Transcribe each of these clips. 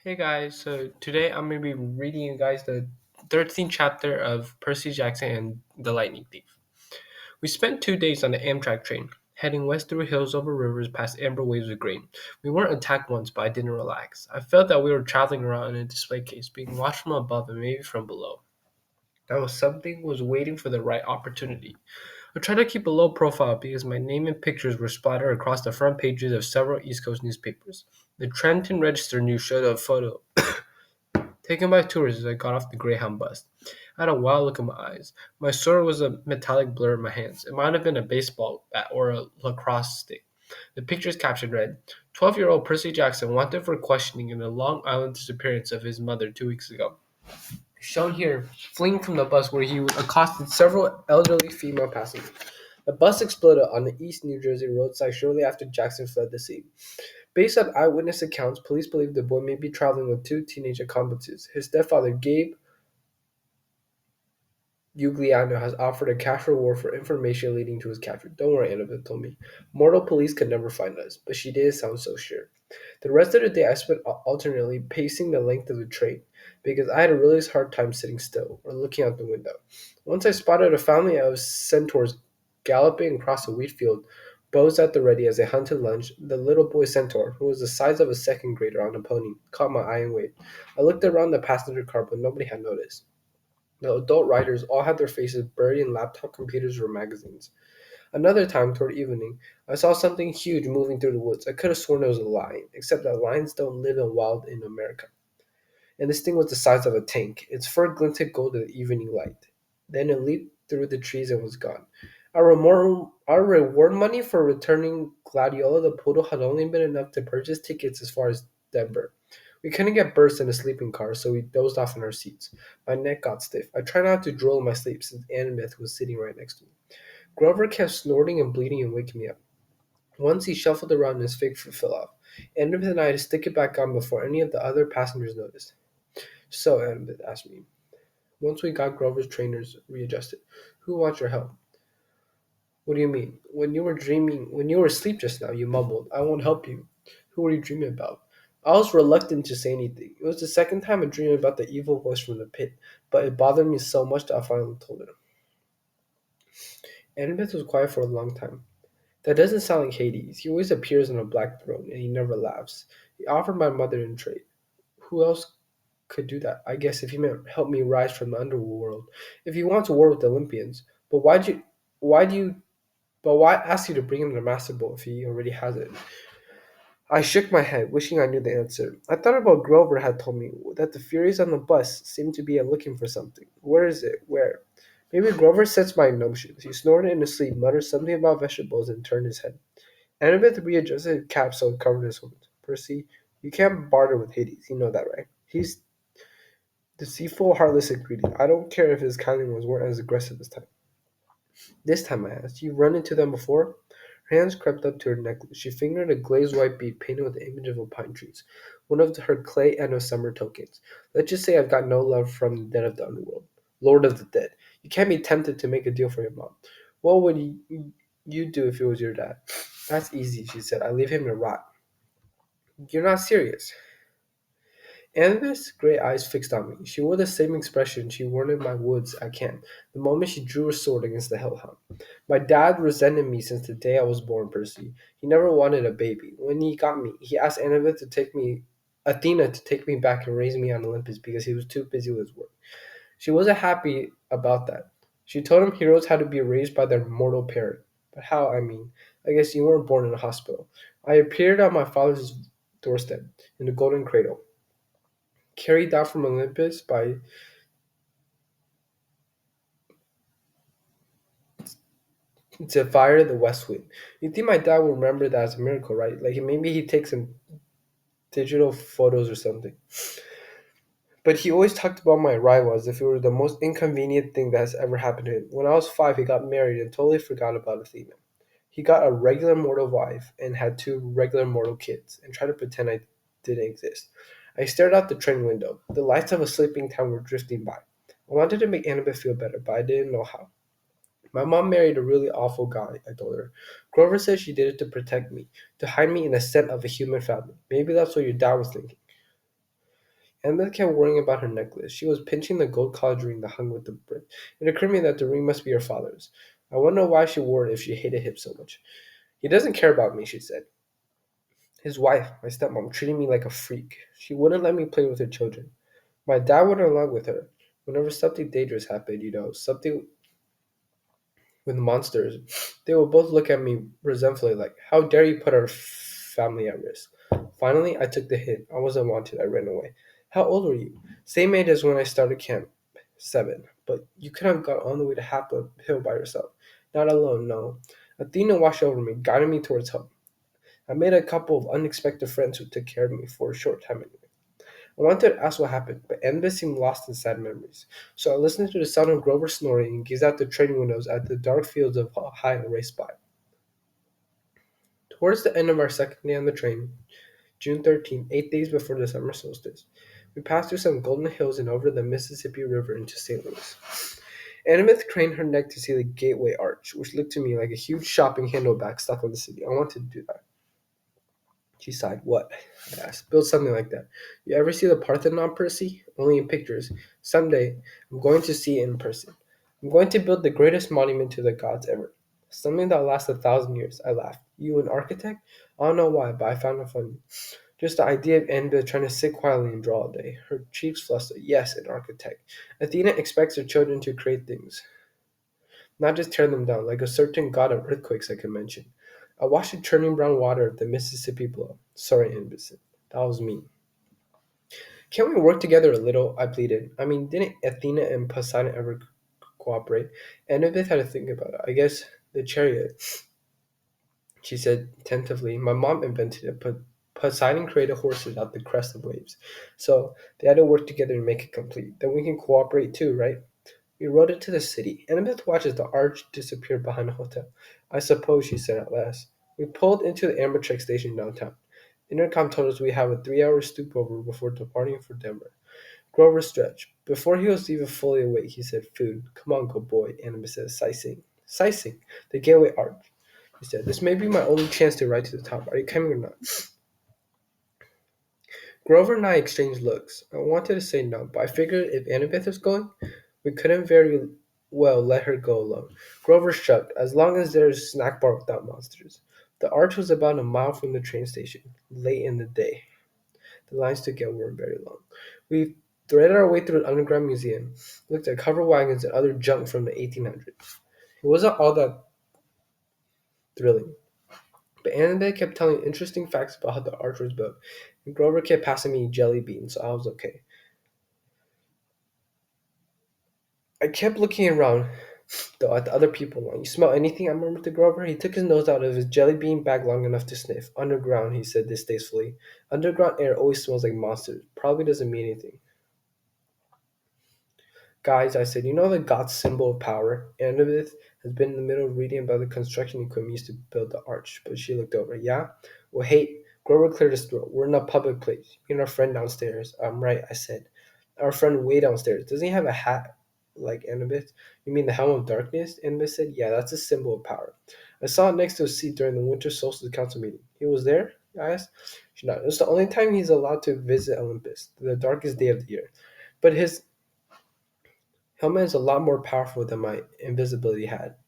Hey guys, so today I'm going to be reading you guys the 13th chapter of Percy Jackson and the Lightning Thief. We spent 2 days on the Amtrak train, heading west through hills over rivers past amber waves of grain. We weren't attacked once, but I didn't relax. I felt that we were traveling around in a display case, being watched from above and maybe from below. That was something was waiting for the right opportunity. I tried to keep a low profile because my name and pictures were splattered across the front pages of several East Coast newspapers. The Trenton Register News showed a photo taken by tourists as I got off the Greyhound bus. I had a wild look in my eyes. My sword was a metallic blur in my hands. It might have been a baseball bat or a lacrosse stick. The picture's caption read, 12-year-old Percy Jackson wanted for questioning in the Long Island disappearance of his mother 2 weeks ago. Shown here, fleeing from the bus where he accosted several elderly female passengers. The bus exploded on the East New Jersey roadside shortly after Jackson fled the scene. Based on eyewitness accounts, police believe the boy may be traveling with two teenage accomplices. His stepfather, Gabe Ugliano, has offered a cash reward for information leading to his capture. Don't worry, Annabeth told me. Mortal police could never find us, but she didn't sound so sure. The rest of the day I spent alternately pacing the length of the train because I had a really hard time sitting still or looking out the window. Once I spotted a family of centaurs galloping across a wheat field, bows at the ready as they hunted lunch. The little boy centaur, who was the size of a second grader on a pony, caught my eye and waved. I looked around the passenger car, but nobody had noticed. The adult riders all had their faces buried in laptop computers or magazines. Another time, toward evening, I saw something huge moving through the woods. I could have sworn it was a lion, except that lions don't live in wild in America. And this thing was the size of a tank. Its fur glinted gold in the evening light. Then it leaped through the trees and was gone. Our reward money for returning Gladiola the poodle had only been enough to purchase tickets as far as Denver. We couldn't get berths in a sleeping car, so we dozed off in our seats. My neck got stiff. I tried not to drool in my sleep since Annabeth was sitting right next to me. Grover kept snorting and bleeding and waking me up. Once he shuffled around and his fig fell off. Annabeth and I had to stick it back on before any of the other passengers noticed. So, Annabeth asked me, once we got Grover's trainers readjusted, who wants your help? What do you mean? When you were asleep just now, you mumbled, I won't help you. Who were you dreaming about? I was reluctant to say anything. It was the second time I dreamed about the evil voice from the pit, but it bothered me so much that I finally told her. Annabeth was quiet for a long time. That doesn't sound like Hades. He always appears on a black throne, and he never laughs. He offered my mother in trade. Who else could do that? I guess if he meant help me rise from the underworld. If he wants a war with the Olympians. Why do you, but why ask you to bring him the Master Ball if he already has it? I shook my head, wishing I knew the answer. I thought about Grover had told me that the Furies on the bus seemed to be looking for something. Where is it? Where? Maybe Grover sensed my notions. He snorted in his sleep, muttered something about vegetables, and turned his head. Annabeth readjusted his cap so it covered his wounds. Percy, you can't barter with Hades. You know that, right? He's deceitful, heartless, and greedy. I don't care if his kindness weren't as aggressive this time. This time, I asked, you've run into them before? Her hands crept up to her necklace. She fingered a glazed white bead painted with the image of a pine trees, one of her clay and of summer tokens. Let's just say I've got no love from the dead of the underworld. Lord of the dead. You can't be tempted to make a deal for your mom. What would you do if it was your dad? That's easy, she said. I leave him to rot. You're not serious. Annabeth's gray eyes fixed on me. She wore the same expression she wore in my woods at camp, the moment she drew her sword against the hellhound. My dad resented me since the day I was born, Percy. He never wanted a baby. When he got me, he asked Athena to take me back and raise me on Olympus because he was too busy with his work. She wasn't happy about that. She told him heroes had to be raised by their mortal parent. But how, I mean? I guess you weren't born in a hospital. I appeared on my father's doorstep in the golden cradle, carried down from Olympus by Zephyr the West Wind. You think my dad will remember that as a miracle, right? Like maybe he takes some digital photos or something. But he always talked about my arrival as if it were the most inconvenient thing that has ever happened to him. When I was 5, he got married and totally forgot about Athena. He got a regular mortal wife and had two regular mortal kids and tried to pretend I didn't exist. I stared out the train window. The lights of a sleeping town were drifting by. I wanted to make Annabeth feel better, but I didn't know how. My mom married a really awful guy, I told her. Grover said she did it to protect me, to hide me in the scent of a human family. Maybe that's what your dad was thinking. Annabeth kept worrying about her necklace. She was pinching the gold-collared ring that hung with the brick. It occurred to me that the ring must be her father's. I wonder why she wore it if she hated him so much. He doesn't care about me, she said. His wife, my stepmom, treated me like a freak. She wouldn't let me play with her children. My dad wouldn't along with her. Whenever something dangerous happened, something with monsters, they would both look at me resentfully like, how dare you put our family at risk? Finally, I took the hint. I wasn't wanted. I ran away. How old were you? Same age as when I started camp. 7. But you could have got all the way to half the hill by yourself. Not alone, no. Athena washed over me, guiding me towards home. I made a couple of unexpected friends who took care of me for a short time anyway. I wanted to ask what happened, but Annabeth seemed lost in sad memories. So I listened to the sound of Grover snoring and gazed out the train windows at the dark fields of Ohio raced by. Towards the end of our second day on the train, June 13th, 8 days before the summer solstice, we passed through some golden hills and over the Mississippi River into St. Louis. Annabeth craned her neck to see the gateway arch, which looked to me like a huge shopping handleback stuck on the city. I wanted to do that. She sighed. What? I asked. Build something like that. You ever see the Parthenon, Percy? Only in pictures. Someday, I'm going to see it in person. I'm going to build the greatest monument to the gods ever. Something that'll last 1,000 years. I laughed. You an architect? I don't know why, but I found it funny. Just the idea of Annabeth trying to sit quietly and draw all day. Her cheeks flushed. Yes, an architect. Athena expects her children to create things, not just tear them down, like a certain god of earthquakes I could mention. I watched the churning brown water of the Mississippi below. Sorry, Anderson. That was me. Can't we work together a little? I pleaded. I mean, didn't Athena and Poseidon ever cooperate? Annabeth had to think about it. I guess the chariot, she said tentatively. My mom invented it, but Poseidon created horses out the crest of waves. So they had to work together to make it complete. Then we can cooperate too, right? We rode into the city. Annabeth watched as the arch disappeared behind the hotel. I suppose, she said at last. We pulled into the Amtrak station downtown. Intercom told us we have a 3 hour stopover before departing for Denver. Grover stretched. Before he was even fully awake, he said, Food. Come on, good boy, Annabeth said, Sicing. Sicing, the gateway arch. He said, This may be my only chance to ride to the top. Are you coming or not? Grover and I exchanged looks. I wanted to say no, but I figured if Annabeth was going, we couldn't very well let her go alone. Grover shrugged. As long as there's a snack bar without monsters. The arch was about a mile from the train station, late in the day. The lines to get weren't very long. We threaded our way through an underground museum, looked at covered wagons and other junk from the 1800s. It wasn't all that thrilling, but Annabeth kept telling interesting facts about how the arch was built, and Grover kept passing me jelly beans, so I was okay. I kept looking around, though, at the other people along. You smell anything? I murmured to Grover. He took his nose out of his jelly bean bag long enough to sniff. Underground, he said distastefully. Underground air always smells like monsters. Probably doesn't mean anything. Guys, I said, you know the God's symbol of power? Annabeth has been in the middle of reading about the construction equipment used to build the arch, but she looked over. Yeah? Well, hey, Grover cleared his throat. We're in a public place. You and our friend downstairs. I'm right, I said. Our friend way downstairs. Doesn't he have a hat like Annabeth? You mean the Helm of Darkness? Annabeth said, yeah, that's a symbol of power. I saw it next to a seat during the Winter Solstice Council meeting. He was there? I asked. She nodded. It's the only time he's allowed to visit Olympus, the darkest day of the year. But his helmet is a lot more powerful than my invisibility hat.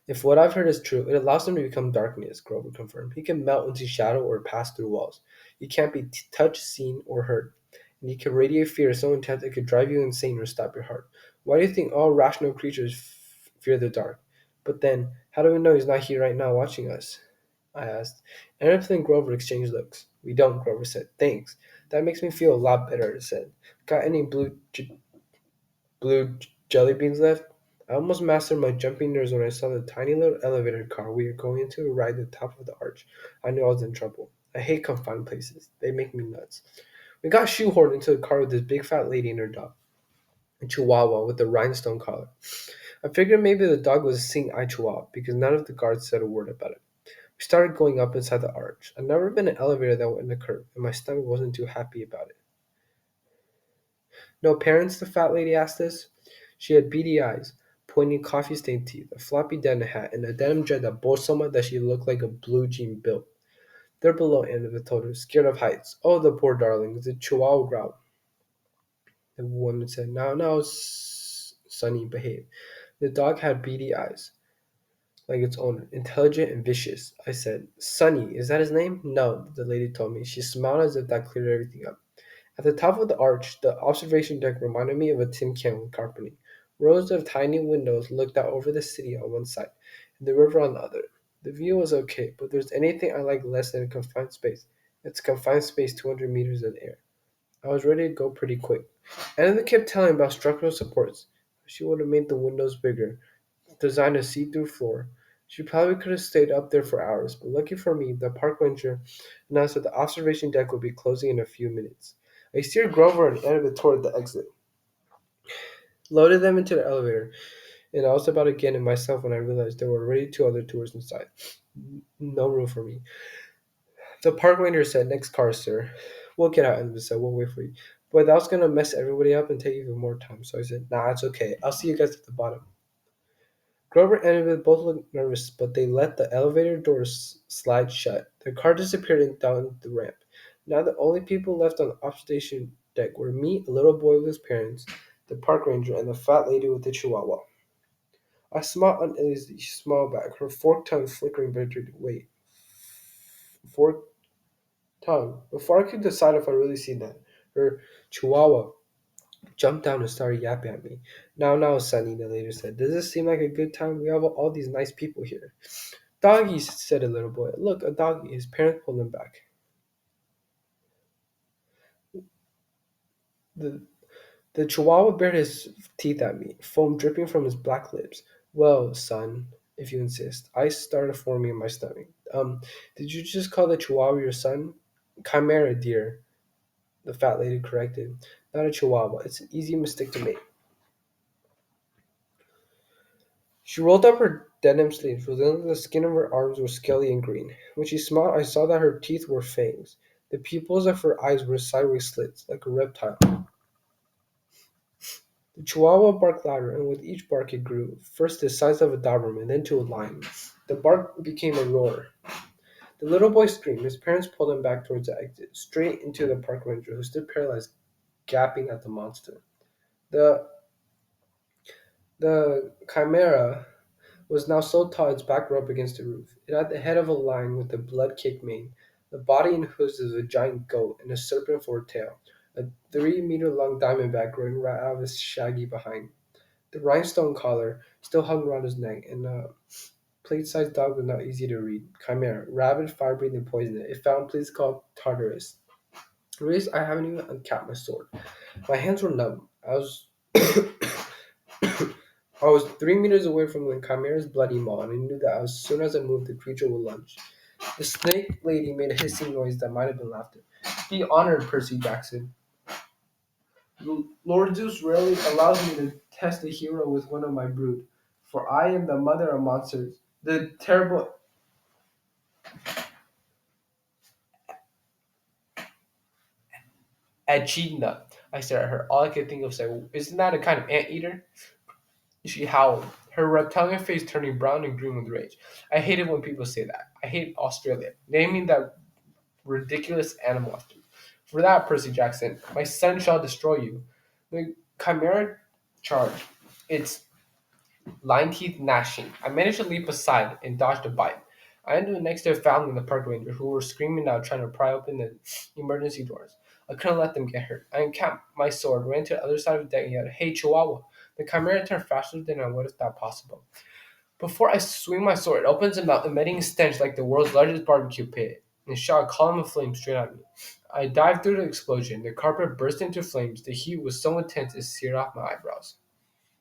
If what I've heard is true, it allows him to become darkness, Grover confirmed. He can melt into shadow or pass through walls. He can't be touched, seen, or heard. And he can radiate fear so intense it could drive you insane or stop your heart. Why do you think all rational creatures fear the dark? But then, how do we know he's not here right now watching us? I asked. Annabeth and Grover exchanged looks. We don't, Grover said. Thanks. That makes me feel a lot better, I said. Got any blue jelly beans left? I almost mastered my jumping nerves when I saw the tiny little elevator car we were going into to ride the top of the arch. I knew I was in trouble. I hate confined places. They make me nuts. We got shoehorned into the car with this big fat lady and her dog, a chihuahua with a rhinestone collar. I figured maybe the dog was seeing eye chihuahua because none of the guards said a word about it. We started going up inside the arch. I'd never been in an elevator that went in a curve, and my stomach wasn't too happy about it. No parents? The fat lady asked us. She had beady eyes, pointy coffee-stained teeth, a floppy denim hat, and a denim dress that bore so much that she looked like a blue jean built. They're below, Annabeth told her, scared of heights. Oh, the poor darlings, the chihuahua growled. The woman said, now, Sonny, behave. The dog had beady eyes, like its owner, intelligent and vicious. I said, Sonny, is that his name? No, the lady told me. She smiled as if that cleared everything up. At the top of the arch, the observation deck reminded me of a tin can with carpeting. Rows of tiny windows looked out over the city on one side and the river on the other. The view was okay, but there's anything I like less than a confined space. It's confined space 200 meters in the air. I was ready to go pretty quick. Anna kept telling about structural supports. She would have made the windows bigger, designed a see-through floor. She probably could have stayed up there for hours, but lucky for me, the park ranger announced that the observation deck would be closing in a few minutes. I steered Grover and Annabeth toward the exit, loaded them into the elevator, and I was about to get in myself when I realized there were already two other tours inside. No room for me. The park ranger said, "Next car, sir." "We'll get out," Annabeth said. "We'll wait for you." But that was going to mess everybody up and take even more time, so I said, "Nah, it's okay. I'll see you guys at the bottom." Grover and Annabeth both looked nervous, but they let the elevator doors slide shut. The car disappeared down the ramp. Now the only people left on the observation deck were me, a little boy with his parents, the park ranger, and the fat lady with the chihuahua. I smiled uneasily. She smiled back, her forked tongue flickering bitterly. Wait, forked tongue. Before I could decide if I really seen that, her chihuahua jumped down and started yapping at me. Now, Sonny, the lady said. Does this seem like a good time? We have all these nice people here. Doggy, said a little boy. Look, a doggy. His parents pulled him back. The, the chihuahua bared his teeth at me, foam dripping from his black lips. Well, son, if you insist. Ice started forming in my stomach. Did you just call the chihuahua your son? Chimera, dear, the fat lady corrected. Not a chihuahua. It's an easy mistake to make. She rolled up her denim sleeves, revealing the skin of her arms were scaly and green. When she smiled, I saw that her teeth were fangs. The pupils of her eyes were sideways slits, like a reptile. The chihuahua barked louder, and with each bark it grew, first the size of a Doberman, then to a lion. The bark became a roar. The little boy screamed. His parents pulled him back towards the exit, straight into the park ranger, who stood paralyzed, gaping at the monster. The the chimera was now so tall its back rubbed against the roof. It had the head of a lion with a blood-caked mane, the body and hooves of a giant goat, and a serpent for a tail, a 3-meter-long diamondback growing right out of his shaggy behind. The rhinestone collar still hung around his neck, and a plate-sized dog was not easy to read. Chimera, rabid, fire-breathing, and poisonous. It found place called Tartarus. Reese, I haven't even uncapped my sword. My hands were numb. I was 3 meters away from the chimera's bloody maw, and I knew that as soon as I moved, the creature would lunge. The snake lady made a hissing noise that might have been laughter. Be honored, Percy Jackson. Lord Zeus rarely allows me to test a hero with one of my brood, for I am the mother of monsters, the terrible Echidna. I stared at her. All I could think of was, isn't that a kind of anteater? She howled, her reptilian face turning brown and green with rage. I hate it when people say that. I hate Australia, naming that ridiculous animal after you. For that, Percy Jackson, my son shall destroy you. The chimera charged, its line teeth gnashing. I managed to leap aside and dodged a bite. I ended up next to a family in the park ranger who were screaming out, trying to pry open the emergency doors. I couldn't let them get hurt. I uncapped my sword, ran to the other side of the deck, and yelled, "Hey, Chihuahua!" The chimera turned faster than I would have thought possible. Before I swing my sword, it opens its mouth, emitting a stench like the world's largest barbecue pit, and shot a column of flames straight at me. I dived through the explosion. The carpet burst into flames. The heat was so intense it seared off my eyebrows.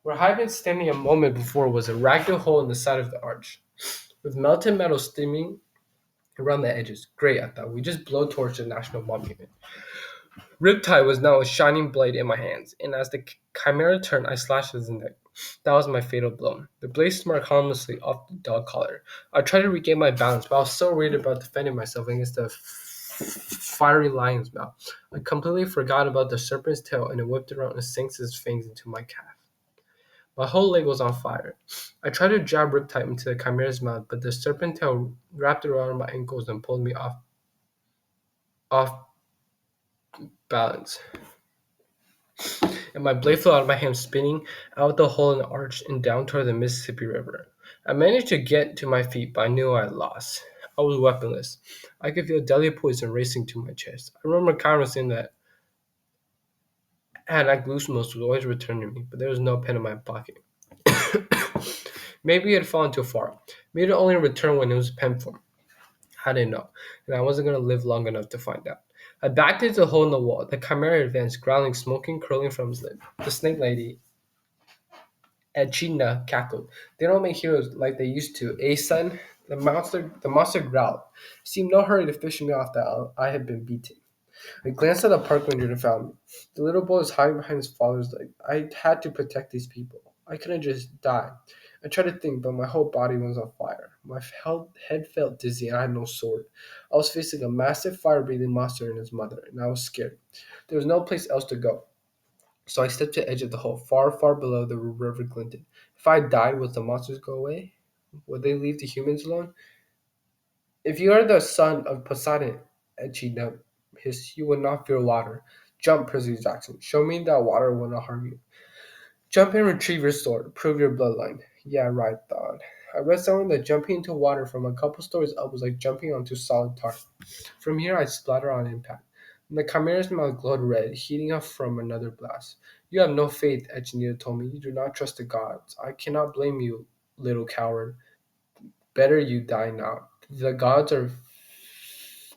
Where I had been standing a moment before was a ragged hole in the side of the arch, with melted metal steaming around the edges. Great, I thought. We just blowtorched the National Monument. Riptide was now a shining blade in my hands, and as the chimera turned, I slashed his neck. That was my fatal blow. The blade smarted harmlessly off the dog collar. I tried to regain my balance, but I was so worried about defending myself against the fiery lion's mouth. I completely forgot about the serpent's tail, and it whipped around and sinks its fangs into my calf. My whole leg was on fire. I tried to jab Riptide into the chimera's mouth, but the serpent tail wrapped around my ankles and pulled me off balance. and my blade flew out of my hand, spinning out the hole in the arch and down toward the Mississippi River. I managed to get to my feet, but I knew I had lost. I was weaponless. I could feel deadly poison racing to my chest. I remember Conrad saying that had I Glusmos would always return to me, but there was no pen in my pocket. Maybe it had fallen too far. Maybe it only returned when it was pen form. I didn't know, and I wasn't going to live long enough to find out. I backed into the hole in the wall. The chimera advanced, growling, smoking, curling from his lip. The snake lady, Echidna, cackled. They don't make heroes like they used to, eh, son? The monster growled. It seemed no hurry to fish me off that I had been beaten. I glanced at the park ranger and found me. The little boy was hiding behind his father's leg. I had to protect these people. I couldn't just die. I tried to think, but my whole body was on fire. My head felt dizzy, and I had no sword. I was facing a massive fire-breathing monster and his mother, and I was scared. There was no place else to go. So I stepped to the edge of the hole, far, far below the river glinted. If I died, would the monsters go away? Would they leave the humans alone? If you are the son of Poseidon, Echidna hissed, you will not fear water. Jump, Percy Jackson. Show me that water will not harm you. Jump and retrieve your sword. Prove your bloodline. Yeah, right, thought. I read somewhere that jumping into water from a couple stories up was like jumping onto solid tar. From here, I splatter on impact. And the chimera's mouth glowed red, heating up from another blast. You have no faith, Echinita told me. You do not trust the gods. I cannot blame you, little coward. Better you die now. The gods are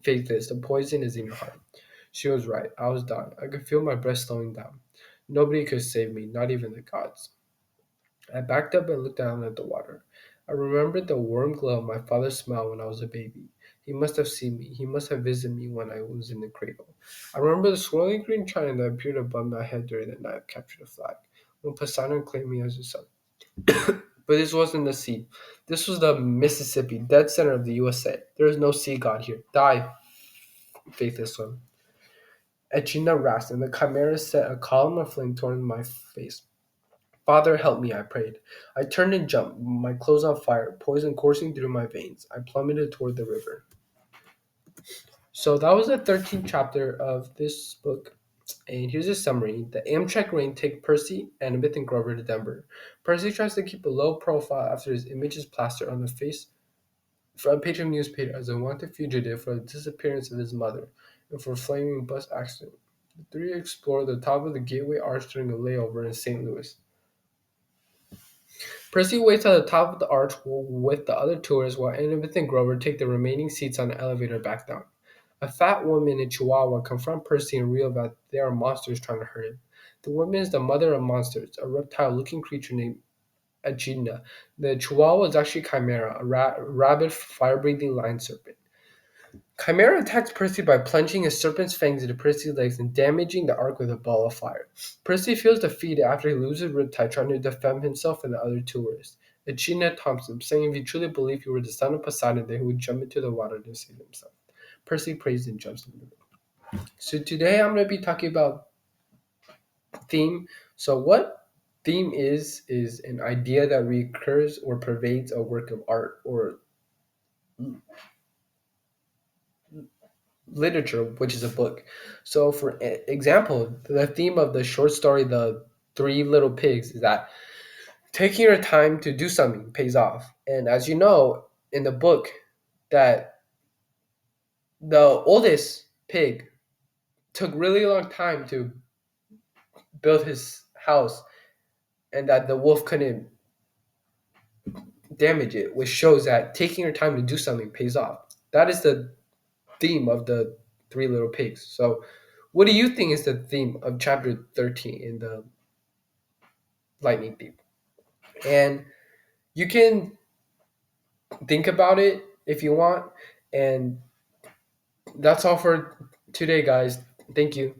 faithless. The poison is in your heart. She was right. I was dying. I could feel my breath slowing down. Nobody could save me, not even the gods. I backed up and looked down at the water. I remembered the warm glow of my father's smile when I was a baby. He must have seen me. He must have visited me when I was in the cradle. I remember the swirling green china that appeared above my head during the night I captured a flag, when Poseidon claimed me as his son. But this wasn't the sea. This was the Mississippi, dead center of the USA. There is no sea god here. Die, faithless one. Echina rasped, and the chimera set a column of flame toward my face. Father, help me, I prayed. I turned and jumped, my clothes on fire, poison coursing through my veins. I plummeted toward the river. So that was the 13th chapter of this book. And here's a summary. The Amtrak rain take Percy, Annabeth, and Grover to Denver. Percy tries to keep a low profile after his image is plastered on the front page of newspaper as a wanted fugitive for the disappearance of his mother and for a flaming bus accident. The three explore the top of the Gateway Arch during a layover in St. Louis. Percy waits at the top of the arch with the other tourists while Annabeth and Grover take the remaining seats on the elevator back down. A fat woman in Chihuahua confronts Percy and reveals that there are monsters trying to hurt him. The woman is the mother of monsters, a reptile-looking creature named Echidna. The Chihuahua is actually Chimera, a rabid, fire-breathing lion serpent. Chimera attacks Percy by plunging his serpent's fangs into Percy's legs and damaging the arc with a ball of fire. Percy feels defeated after he loses Riptide trying to defend himself and the other tourists. Echidna taunts him, saying if he truly believed he were the son of Poseidon, then he would jump into the water to save himself. Percy prays and jumps in the river. So today I'm going to be talking about theme. So what theme is an idea that recurs or pervades a work of art or literature, which is a book. So, for example, the theme of the short story, The Three Little Pigs, is that taking your time to do something pays off. And as you know, in the book, that the oldest pig took really long time to build his house, and that the wolf couldn't damage it, which shows that taking your time to do something pays off. That is the theme of the Three Little Pigs. So, what do you think is the theme of chapter 13 in the lightning theme? And you can think about it if you want. And that's all for today, guys. Thank you.